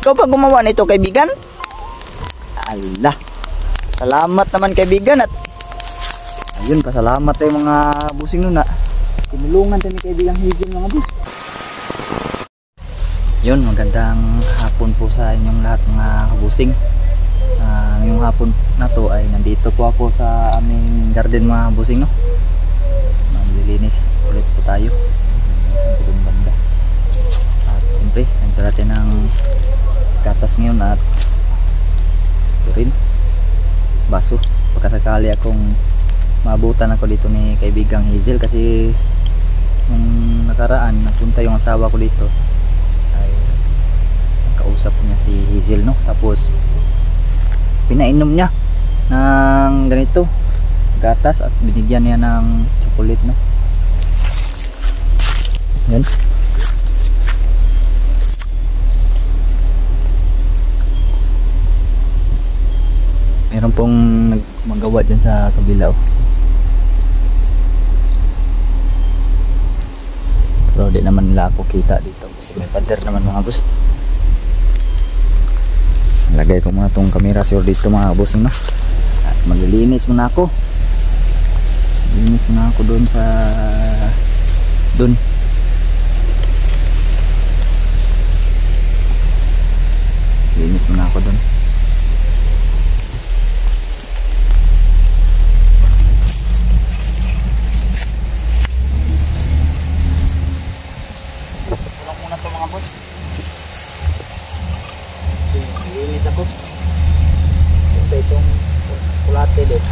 Ikaw pa gumawa nito, kaibigan? Allah. Salamat naman, kaibigan. At ayun, pasalamat tayo mga busing nun na tinulungan tayo ni kaibigang Hazel, mga bus. Yun, magandang hapon po sa inyong lahat mga busing. Ngayong hapon na to ay nandito po ako sa aming garden mga busing, no? Maglilinis ulit po tayo ang banda. At siyempre nagdala natin ng gatas ngayon at ito rin baso, pagkasakali akong maabutan ako dito ni kaibigang Hazel, kasi nung nakaraan napunta yung asawa ko dito ay nakausap niya si Hazel, no? Tapos pinainom niya ng ganito gatas at binigyan niya ng chocolate, no? Yan. Meron pong magawa dyan sa kabila, oh. Pero di naman nila ako kita dito kasi may pader naman mga boss. Lagay ko muna tong camera sure dito mga boss, no? At maglilinis muna ako. Linis muna ako doon sa doon. Linis muna ako doon. Tulong muna to mga boss. Linis ako. Basta itong kulate din.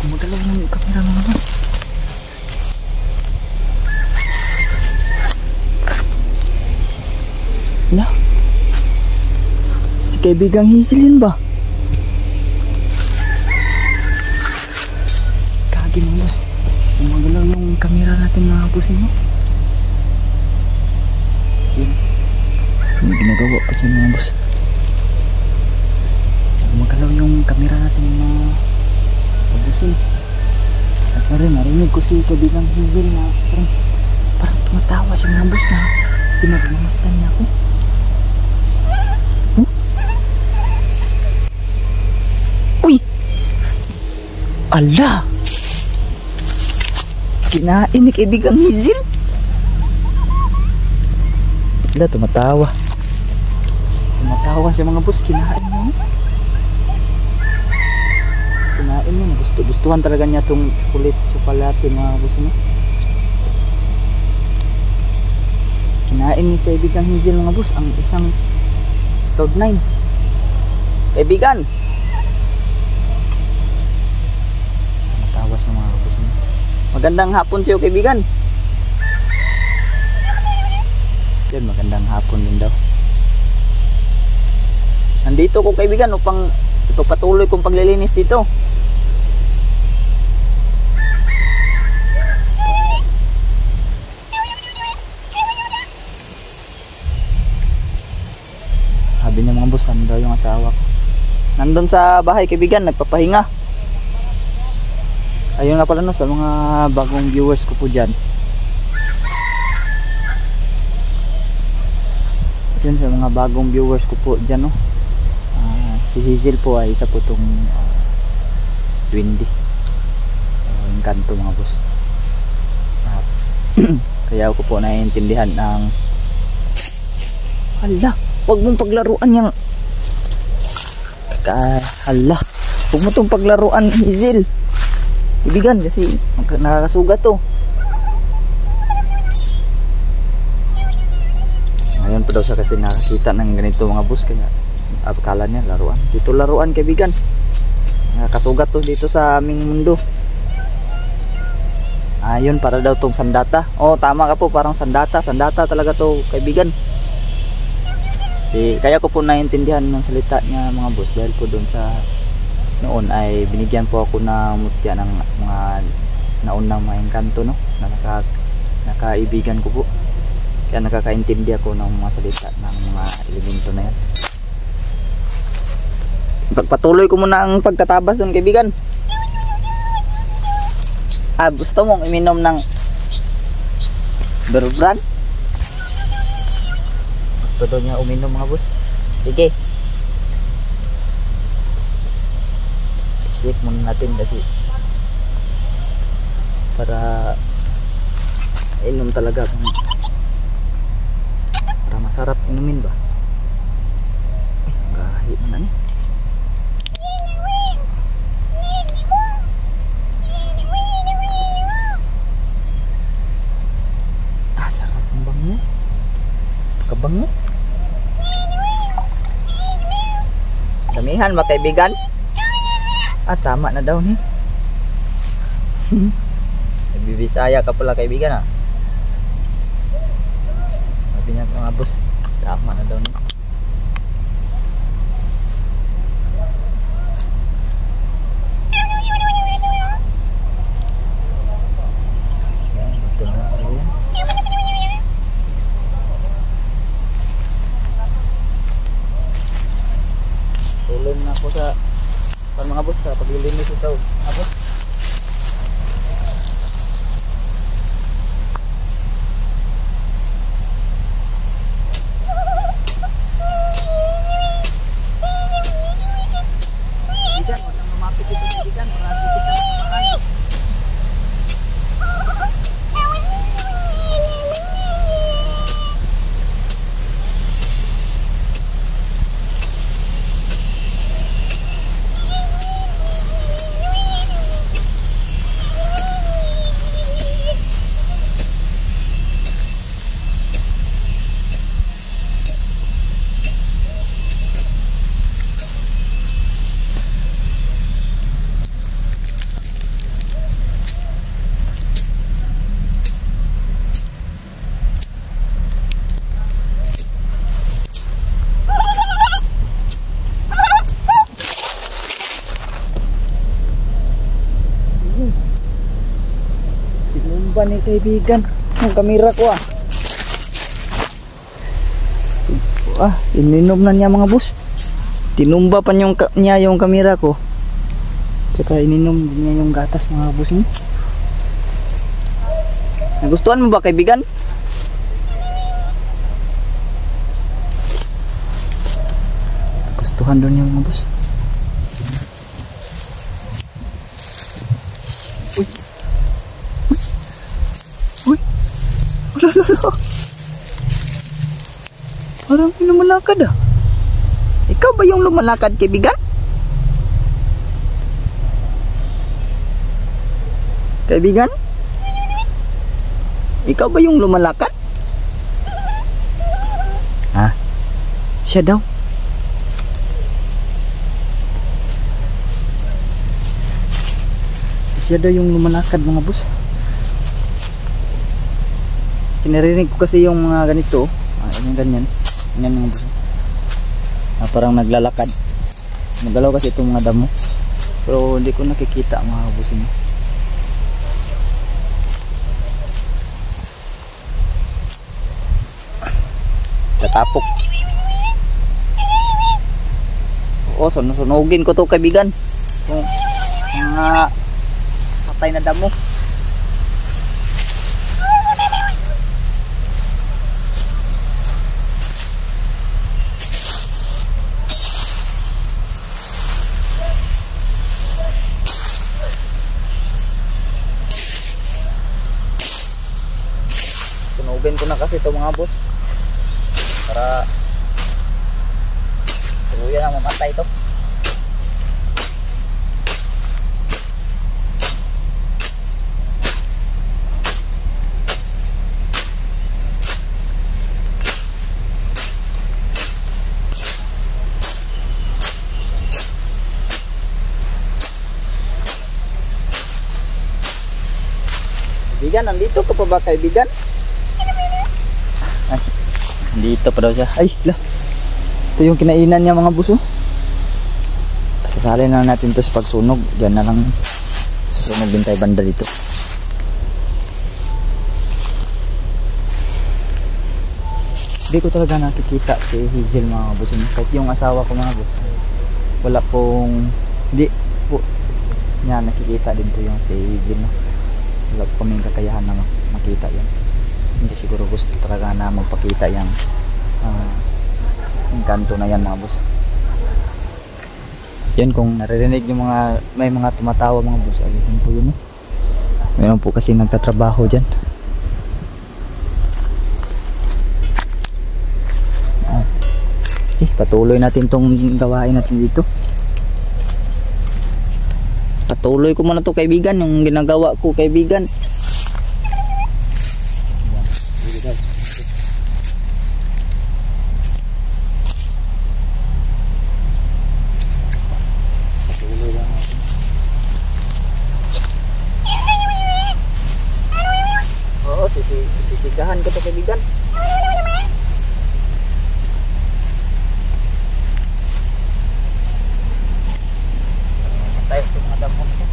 Gumagalaw yung kamera mga boss. Na? Si kaibigang Hazel yun ba? Kagi mga boss. Gumagalaw yung kamera natin mga boss, mo. Yun. May ginagawa pa dyan mga boss. Gumagalaw yung kamera natin mga busin. At narinig ko si kaibigang Hazel na parang tumatawa siya mga boss, na pinagmamastan niya ako. Huh? Uy! Ala! Kinain ni kaibigang Hazel. Ala, tumatawa. Tumatawa siya mga boss, kinain niya. Kinain mo, gustuhan talaga niya itong chocolate mga boss, no? Kinain ni kaibigang Hazel mga boss ang isang Cloud9. Kaibigan, matawa siya mga boss, no? Magandang hapon sa'yo kaibigan. Yan, magandang hapon din daw. Nandito ko kaibigan upang ipagpatuloy kong paglilinis dito. Sabi niya mga boss, saan daw yung asawa ko? Nandun sa bahay kaibigan, nagpapahinga. Ayun nga pala, no, sa mga bagong viewers ko po dyan. Yun, sa mga bagong viewers ko po dyan, no. Si Hazel po ay isa po itong Windy. Yung kanto mga boss. Kaya ko po naiintindihan ng hala, wag mong paglaruan yung hala, wag mo tong paglaruan, Hazel. Ibigan kasi nakakasugat to. Ngayon pa daw siya kasi nakakita ng ganito mga boss, kaya akala niya laruan. Dito laruan, kaibigan. Nakakasugat to dito sa aming mundo. Ayun, para daw tong sandata. Oh, tama ka po, parang sandata talaga to, kaibigan. Kaya ko po naiintindihan ng salita niya mga boss, dahil po doon sa noon ay binigyan po ako ng mutya ng mga naunang mga engkanto, no, na nakaibigan ko po. Kaya nakakaintindi ako ng mga salita ng mga elemento na yan. Pagpatuloy ko muna ang pagtatabas doon, kaibigan. Gusto mong iminom ng Berbrand? Gusto daw niya uminom mga boss. Sige. Sleep muna natin kasi para inom talaga, para masarap inumin ba. Gahi na ni. Sarap ng bango. Kabango. Damihan ba, kaibigan? Tama na daw ni. Nagbibisaya ka pala, kaibigan, sabi niya mga boss, tama na daw ni. Tuloy na ako sa mga boss sa paglilinis ito, mga boss. Bigan, wag nang lumapit ito, bigan, para dikit ang kumakan. Tinumba ni kaibigan ang kamera ko ininom na niya mga boss. Tinumba pa niya yung kamera ko. Tsaka ininom niya yung gatas mga boss niya. Nagustuhan mo ba, kaibigan? Gustuhan doon yung mga boss. Lalo. Parang lumalakad Ikaw ba yung lumalakad, kaibigan? Kaibigan? Ikaw ba yung lumalakad? Siya daw. Siya daw yung lumalakad mga boss. Kinarinig ko kasi yung mga ganito, yung ganyan mga boss. Parang naglalakad. Magalaw kasi itong mga damo. Pero hindi ko nakikita mga boss niya. Tatapok. Sunugin ko to, kaibigan. Yung mga patay na damo. Sunugin ko na kasi ito mga boss. Para tuluyan ang mamatay ito. Kaibigan, nandito ka pa ba kaibigan? Ay, nandito pa daw siya. Ay, lah. Ito yung kinainan niya mga buso. Sasalin na natin ito sa pagsunog. Diyan na lang susunog din tayo banda dito. Hindi ko talaga nakikita si Hazel mga buso. Kahit yung asawa ko mga buso. Wala pong, hindi po niya nakikita din po yung si Hazel. Wala po kaming kakayahan na makita yan. Hindi siguro gusto talaga na magpakita yung kanto na yan mga boss. Yan kung naririnig yung mga may mga tumatawa mga boss, ayun po yun. Mayroon po kasi nagtatrabaho dyan. Patuloy natin tong gawain natin dito. Patuloy ko muna to kaibigan, yung ginagawa ko kaibigan. Patuloy lang natin. Oo, sisigahan ko to kaibigan. Tayo sa mga damon ko.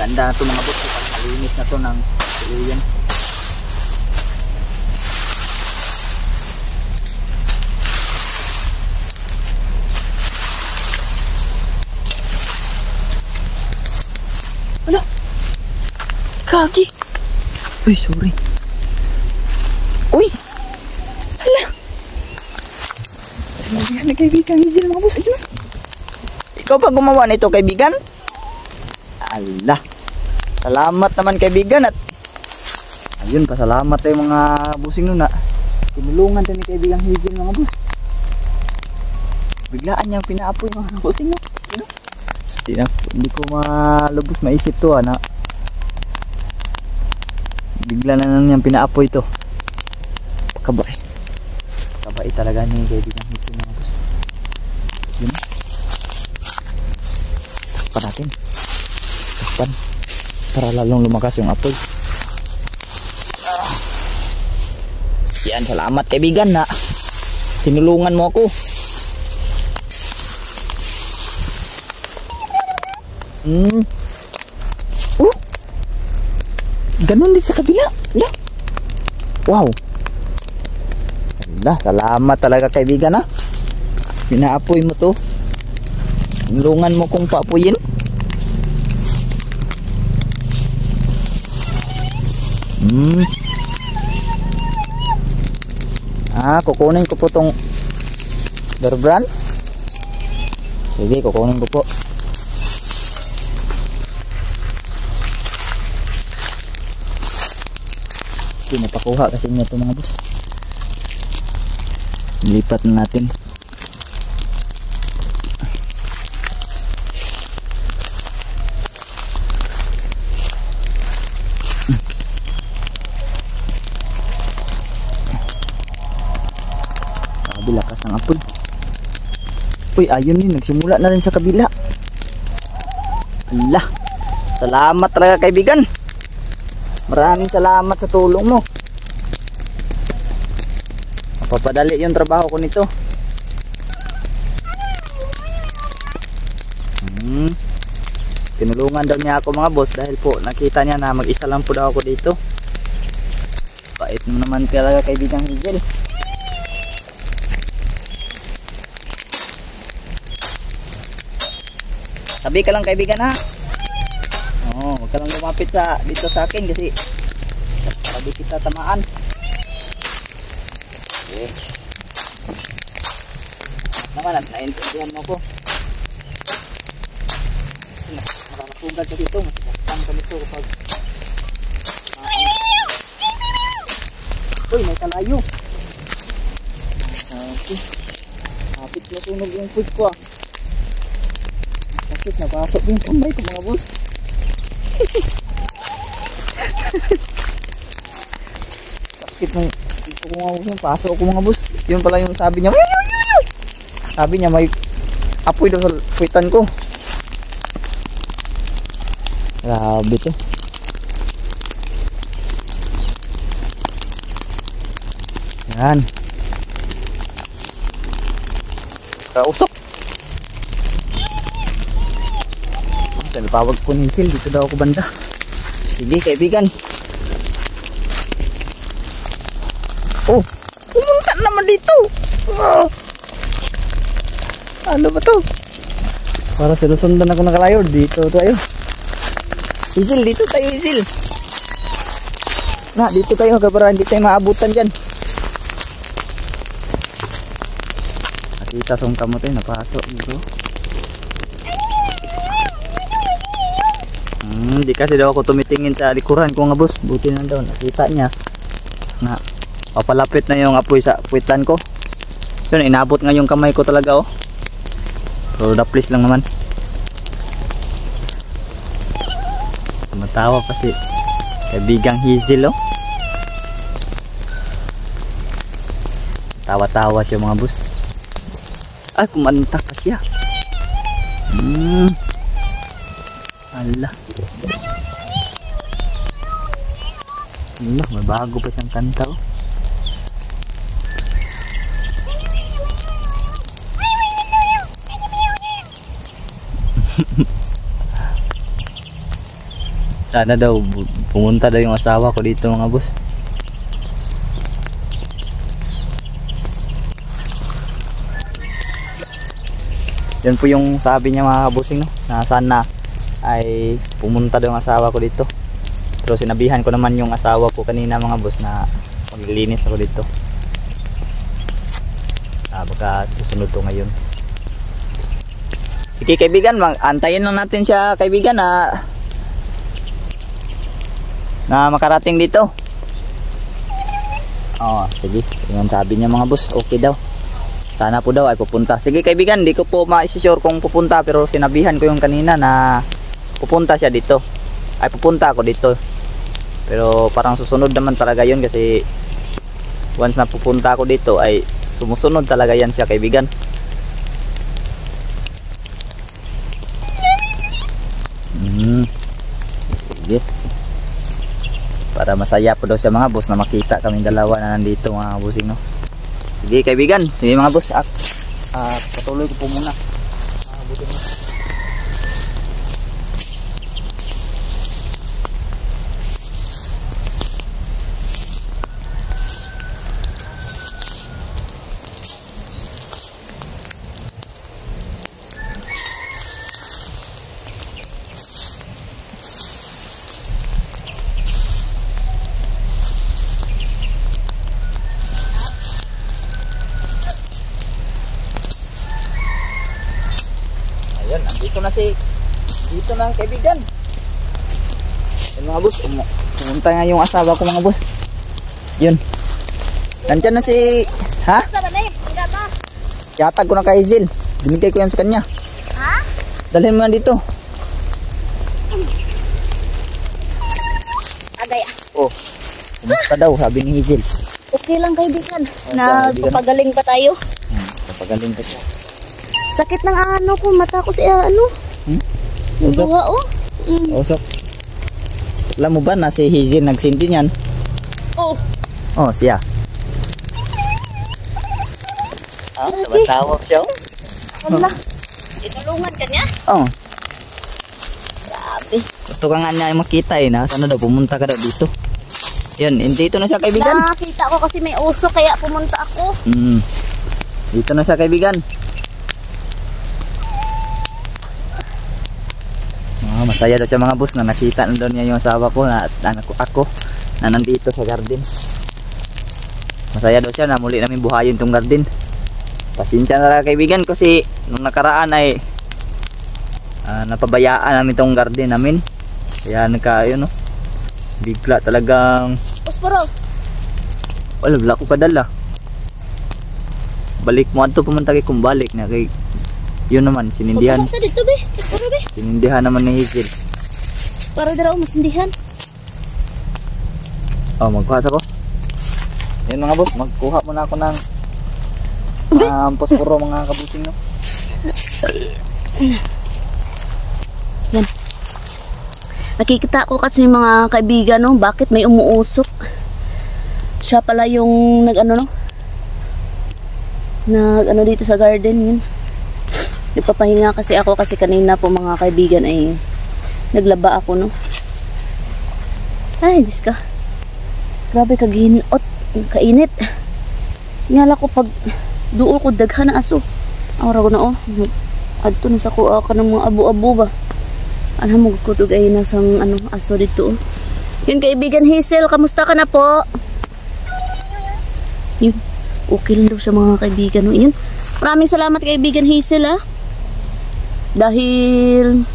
Ganda na ito mga boss, pag malinis na ito ng tuluyan. Ala, kaki. Uy, sorry. Uy, hala. Sinabihan na kaibigan Hazel mga boss. Ayun. Ikaw ba gumawa nito kaibigan? Allah. Salamat naman kaibigan at ayun, pasalamat tayo mga busing nun na tinulungan tayo ni kaibigan Hazel mga bus. Biglaan niyang pinaapoy mga busing nun. Hindi ko malubos maisip to na bigla na lang niyang pinaapoy to. Pakabait. Pakabait talaga ni kaibigan Hazel mga bus. Yun. Takpan natin. Takpan. Para lalong lumakas yung apoy. Yan, salamat kaibigan na tinulungan mo ako. Ganun din sa kabila. Wow. Salamat talaga kaibigan ha. Pinaapoy mo to. Tinulungan mo kong paapuyin. Kukunin ko po tong bear brand. Sige, kukunin ko po. Hindi napakuha kasi niya ito mga boss. Lipat na natin. Lakas ng apoy. Uy, ayun yun, nagsimula na rin sa kabila. Allah, salamat talaga kaibigan. Maraming salamat sa tulong mo. Mapapadali yung trabaho ko nito. Tinulungan daw niya ako mga boss dahil po nakita niya na mag-isa lang po daw ako dito. Bait mo naman talaga kaibigang Hazel. Sabi ka lang kaibigan ha. Oo, huwag ka lang lumapit dito sa akin kasi sabi kita tamaan. Okay. Naman at naintindihan mo ko. Makakapugad sa dito, masasaktan ka nito kapag uy, may kalayo. Okay. Kapit na sunog yung food ko ah. Sakit, napasok yung kamay ko mga boss. Sakit ng ito ko mga boss, pasok ko mga boss. Yun pala yung sabi niya. Sabi niya may apoy daw sa puwitan ko. Grabe to. Yan. Kausok. Pawag ko ni Sil, dito daw ako banda. Sige kaibigan. Oh, pumunta naman dito. Ano ba to? Para sinusundan ako ng kalayo. Dito tayo. Isil, dito tayo Isil. Na, dito tayo para hindi tayo maabutan dyan. Nakita song kamo tayo, napasok dito. Hindi kasi daw ako tumitingin sa likuran ko nga boss. Buti na daw nakita niya na papalapit na yung apoy sa puwitan ko. So inabot nga yung kamay ko talaga oh. So daplis lang naman. Matawa pa si kaibigang Hazel oh. Tawa-tawa siya mga boss. Ay kumanta pa siya. Ala. May bago pa siyang kanta oh. Sana daw pumunta daw yung asawa ko dito mga boss. Yan po yung sabi niya mga kabusing no, na sana ay pumunta daw yung asawa ko dito. Pero sinabihan ko naman yung asawa ko kanina mga boss na maglilinis ako dito. Baka susunod to ngayon. Sige kaibigan, antayin lang natin siya kaibigan na makarating dito. Oh, sige. Yung sabi niya mga boss, okay daw. Sana po daw ay pupunta. Sige kaibigan, di ko po ma-sure kung pupunta pero sinabihan ko yung kanina na pupunta siya dito. Ay pupunta ako dito. Pero parang susunod naman talaga yun kasi once na pupunta ako dito ay sumusunod talaga yan siya kaibigan. Sige. Para masaya po daw siya mga boss na makita kaming dalawa na nandito mga bossing no. Sige kaibigan, sige mga boss patuloy ko po muna mga bossing no. Ayun, andito na dito na ang kaibigan. Ayun mga boss, pumunta nga yung asawa ko mga boss. Yun. Nandyan na ha? Yatag ko na kay Hazel. Binigay ko yan sa kanya. Ha? Dalhin mo yan dito. Agay oh, kumusta daw sabi ni Hazel. Okay lang kaibigan. Papagaling pa tayo. Papagaling pa siya. Sakit ng ano ko, mata ko siya Usok? Usok. Alam mo ba na si Hazel nagsindi niyan? Oh. Oh, siya. Tawag siya. Wala. Itulungan ka niya? Oh. Grabe. Gusto ka nga niya makita na sana daw pumunta ka daw dito. Yun, dito na siya kaibigan. Nakita ko kasi may uso kaya pumunta ako. Dito na siya kaibigan. Masaya daw siya mga boss na nakita na doon niya yung asawa ko na anak ko ako na nandito sa garden. Masaya daw siya na muli namin buhayin tong garden. Pasensya na lang kaibigan kasi nung nakaraan ay napabayaan namin tong garden namin. Kaya yun, no? Bigla talagang Posporo. wala ko kadala. Balik mo adto pumunta kay kung balik na kay yun naman sinindihan. Sa dito be. Posporo be. Sinindihan naman ni Higil. Para daraw masindihan. Magkuha ko. Yun mga boss, magkuha muna ako ng posporo mga kabusing, no? Yan. Nakikita ko kasi mga kaibigan, no, bakit may umuusok. Siya pala yung nag-ano dito sa garden yun. Nagpapahinga kasi ako kasi kanina po mga kaibigan ay naglaba ako, no. Ay, Diyos ka. Grabe kaginot, kainit. Ngala ko pag duol ko daghan na aso. Ang rago na adto na sa kuha ka ng mga abo-abo ba. Ano mo ko dugay na sang aso dito. Yun kaibigan Hazel, kamusta ka na po? Yun, okay lang daw siya mga kaibigan, no. Yun. Maraming salamat kaibigan Hazel, dahil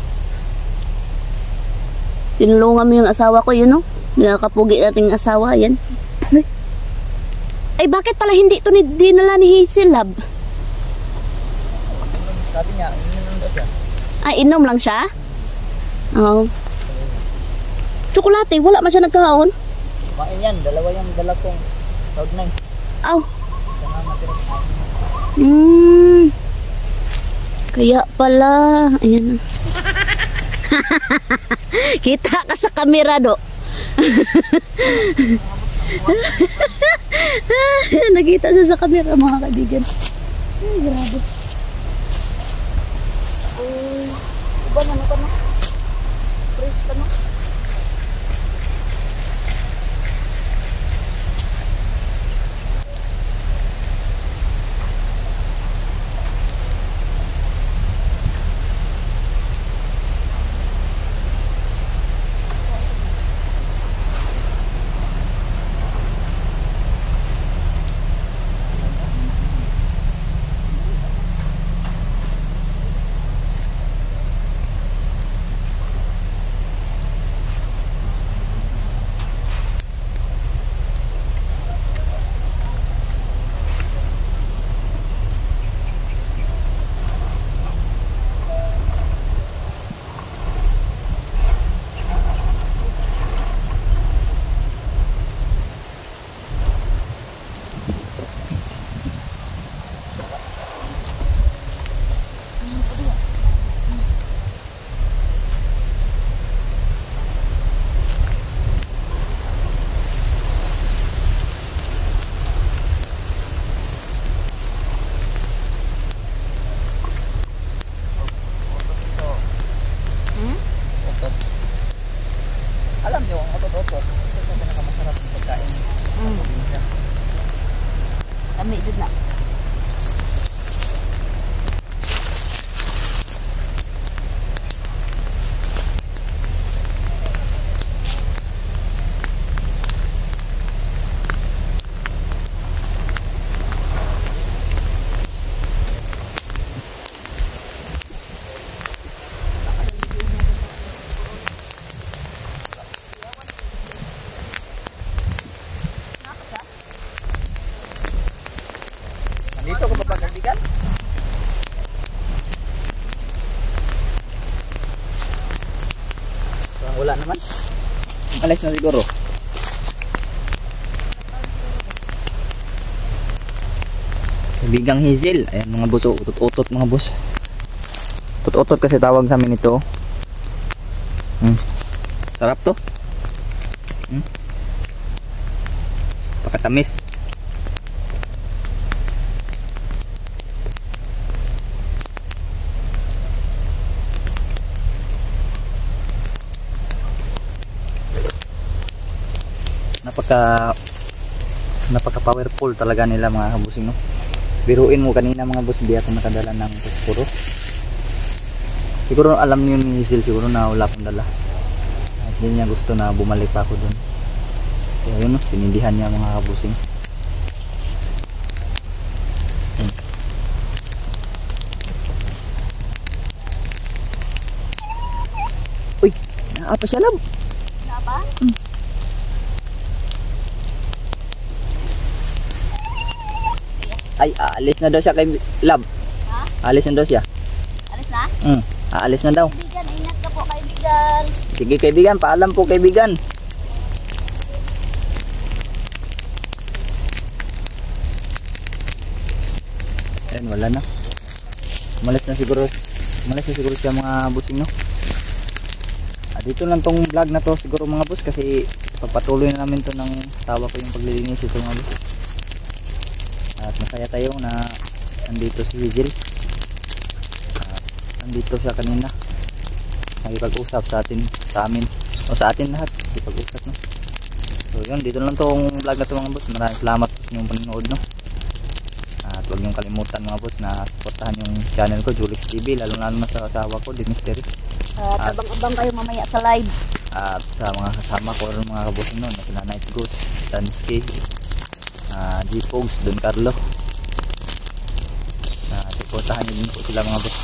tinulungan mo yung asawa ko, yun, no. Nakapugi nating asawa, yan. Ay, bakit pala hindi ito dinala ni Hazel, lab? Sabi niya, inom daw siya. Ay, inom lang siya? Oo. Tsokolate, wala man siya nagkahaon? Kumain yan, dalawa yung dala kong Cloud9. Aw. Kaya pala, ayan. Kita ka sa kamera, do. Nakita siya sa camera mga kaibigan. Ay, grabe. Iba na ka na. Fresh ka na. Alam niyo, ang otot-otot, isa sa pinakamasarap ng pagkain. Kami dun na. Dito ko ba kaibigan? Wala naman. Alis na siguro. Kaibigang Hazel. Ayan mga boss, utot-utot mga boss. Utot-utot kasi tawag sa amin ito. Sarap to. Pakatamis. napaka powerful talaga nila mga kabusing, no. Biruin mo kanina mga boss, hindi ako nakadala ng posporo. Siguro alam niyo ni Hazel siguro na wala akong dala. At hindi niya gusto na bumalik pa ako doon. Kaya yun, no, pinindihan niya mga kabusing. Uy, naapa siya lang. Napa? Ay, aalis na daw siya kay Lab. Ha? Aalis na daw siya. Alis na? Aalis na daw. Kaibigan, ingat ka po kaibigan. Sige kaibigan, paalam po kaibigan. Ayan, wala na. Umalis na siguro siya mga busing, no. Dito lang tong vlog na to siguro mga boss, kasi pagpatuloy na namin to ng tawa ko yung paglilinis ito mga boss. At masaya tayo na nandito si Hazel. Nandito siya kanina, nakipag-usap sa amin o sa atin lahat, nakipag-usap, no. So yun, dito lang tong vlog na to mga boss. Maraming salamat sa inyong panonood, no. At huwag niyong kalimutan mga boss na supportahan yung channel ko, Julix TV, lalo na sa asawa ko, The Mystery. At abang-abang kayo mamaya sa live. At sa mga kasama ko rin mga kabusing nun, na sila Night Goose, Dansky, G-Pogs, Don Carlo. Supportahan niyo din po sila mga boss.